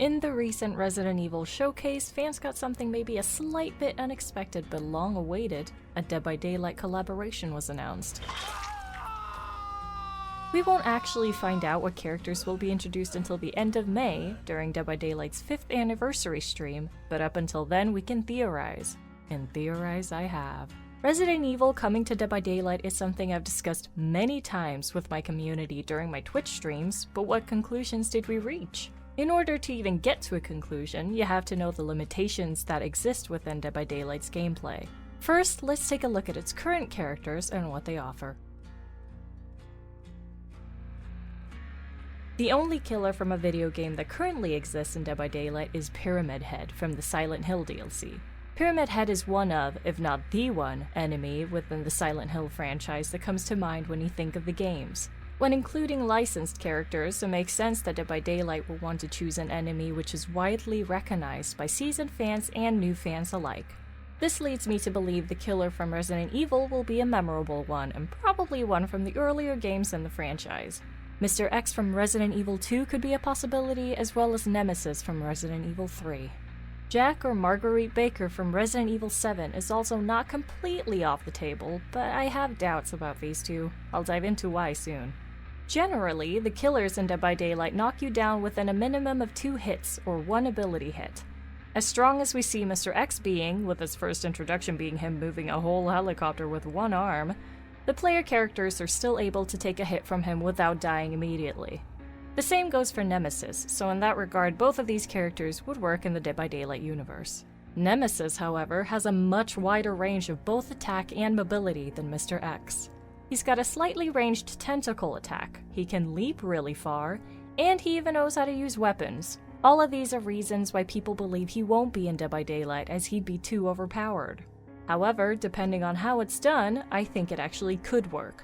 In the recent Resident Evil showcase, fans got something maybe a slight bit unexpected but long awaited. A Dead by Daylight collaboration was announced. We won't actually find out what characters will be introduced until the end of May, during Dead by Daylight's 5th anniversary stream, but up until then we can theorize. And theorize I have. Resident Evil coming to Dead by Daylight is something I've discussed many times with my community during my Twitch streams, but what conclusions did we reach? In order to even get to a conclusion, you have to know the limitations that exist within Dead by Daylight's gameplay. First, let's take a look at its current characters and what they offer. The only killer from a video game that currently exists in Dead by Daylight is Pyramid Head from the Silent Hill DLC. Pyramid Head is one of, if not the one, enemy within the Silent Hill franchise that comes to mind when you think of the games. When including licensed characters, it makes sense that Dead by Daylight will want to choose an enemy which is widely recognized by seasoned fans and new fans alike. This leads me to believe the killer from Resident Evil will be a memorable one, and probably one from the earlier games in the franchise. Mr. X from Resident Evil 2 could be a possibility, as well as Nemesis from Resident Evil 3. Jack or Marguerite Baker from Resident Evil 7 is also not completely off the table, but I have doubts about these two. I'll dive into why soon. Generally, the killers in Dead by Daylight knock you down within a minimum of 2 hits, or 1 ability hit. As strong as we see Mr. X being, with his first introduction being him moving a whole helicopter with 1 arm, the player characters are still able to take a hit from him without dying immediately. The same goes for Nemesis, so in that regard both of these characters would work in the Dead by Daylight universe. Nemesis, however, has a much wider range of both attack and mobility than Mr. X. He's got a slightly ranged tentacle attack, he can leap really far, and he even knows how to use weapons. All of these are reasons why people believe he won't be in Dead by Daylight, as he'd be too overpowered. However, depending on how it's done, I think it actually could work.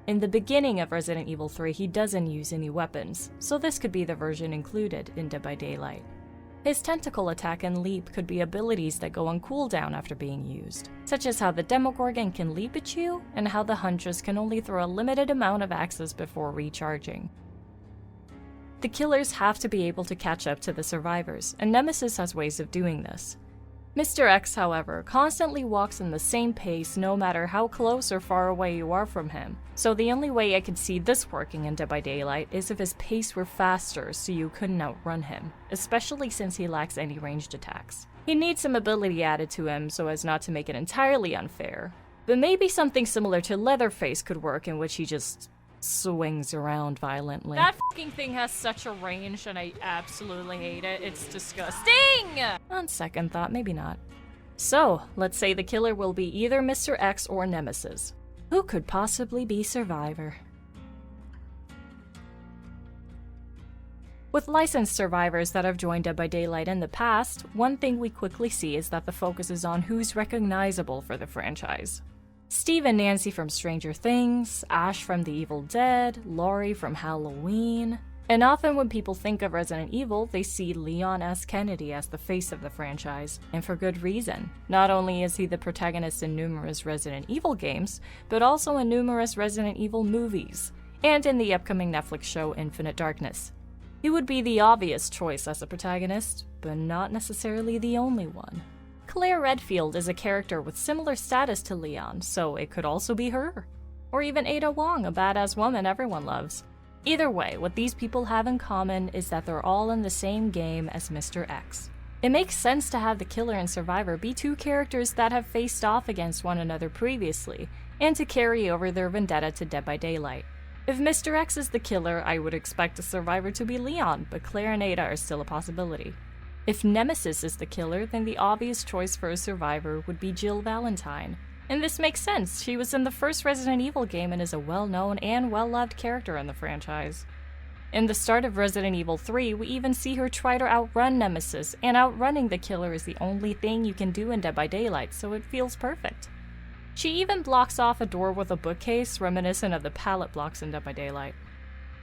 In the beginning of Resident Evil 3, he doesn't use any weapons, so this could be the version included in Dead by Daylight. His tentacle attack and leap could be abilities that go on cooldown after being used, such as how the Demogorgon can leap at you, and how the Huntress can only throw a limited amount of axes before recharging. The killers have to be able to catch up to the survivors, and Nemesis has ways of doing this. Mr. X, however, constantly walks in the same pace no matter how close or far away you are from him, so the only way I could see this working in Dead by Daylight is if his pace were faster so you couldn't outrun him, especially since he lacks any ranged attacks. He needs some ability added to him so as not to make it entirely unfair, but maybe something similar to Leatherface could work, in which he just swings around violently. That fucking thing has such a range and I absolutely hate it. It's disgusting! On second thought, maybe not. So, let's say the killer will be either Mr. X or Nemesis. Who could possibly be Survivor? With licensed survivors that have joined Dead by Daylight in the past, one thing we quickly see is that the focus is on who's recognizable for the franchise. Steve and Nancy from Stranger Things, Ash from The Evil Dead, Laurie from Halloween, and often when people think of Resident Evil, they see Leon S. Kennedy as the face of the franchise, and for good reason. Not only is he the protagonist in numerous Resident Evil games, but also in numerous Resident Evil movies, and in the upcoming Netflix show Infinite Darkness. He would be the obvious choice as a protagonist, but not necessarily the only one. Claire Redfield is a character with similar status to Leon, so it could also be her. Or even Ada Wong, a badass woman everyone loves. Either way, what these people have in common is that they're all in the same game as Mr. X. It makes sense to have the killer and survivor be 2 characters that have faced off against one another previously, and to carry over their vendetta to Dead by Daylight. If Mr. X is the killer, I would expect the survivor to be Leon, but Claire and Ada are still a possibility. If Nemesis is the killer, then the obvious choice for a survivor would be Jill Valentine. And this makes sense, she was in the first Resident Evil game and is a well-known and well-loved character in the franchise. In the start of Resident Evil 3, we even see her try to outrun Nemesis, and outrunning the killer is the only thing you can do in Dead by Daylight, so it feels perfect. She even blocks off a door with a bookcase, reminiscent of the pallet blocks in Dead by Daylight.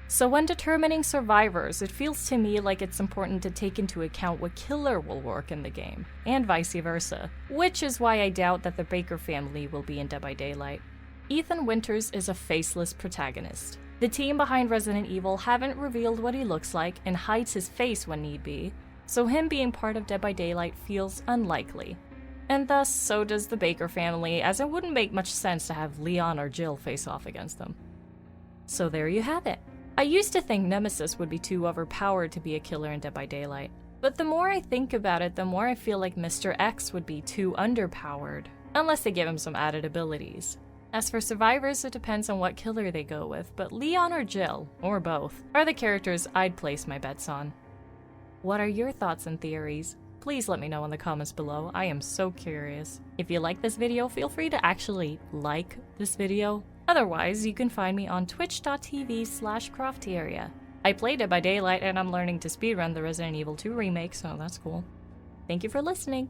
So when determining survivors, it feels to me like it's important to take into account what killer will work in the game, and vice versa, which is why I doubt that the Baker family will be in Dead by Daylight. Ethan Winters is a faceless protagonist. The team behind Resident Evil haven't revealed what he looks like and hides his face when need be, so him being part of Dead by Daylight feels unlikely. And thus, so does the Baker family, as it wouldn't make much sense to have Leon or Jill face off against them. So there you have it. I used to think Nemesis would be too overpowered to be a killer in Dead by Daylight, but the more I think about it, the more I feel like Mr. X would be too underpowered, unless they give him some added abilities. As for survivors, it depends on what killer they go with, but Leon or Jill, or both, are the characters I'd place my bets on. What are your thoughts and theories? Please let me know in the comments below, I am so curious. If you like this video, feel free to actually like this video. Otherwise, you can find me on twitch.tv/crofteria. I played Dead by Daylight and I'm learning to speedrun the Resident Evil 2 remake, so that's cool. Thank you for listening.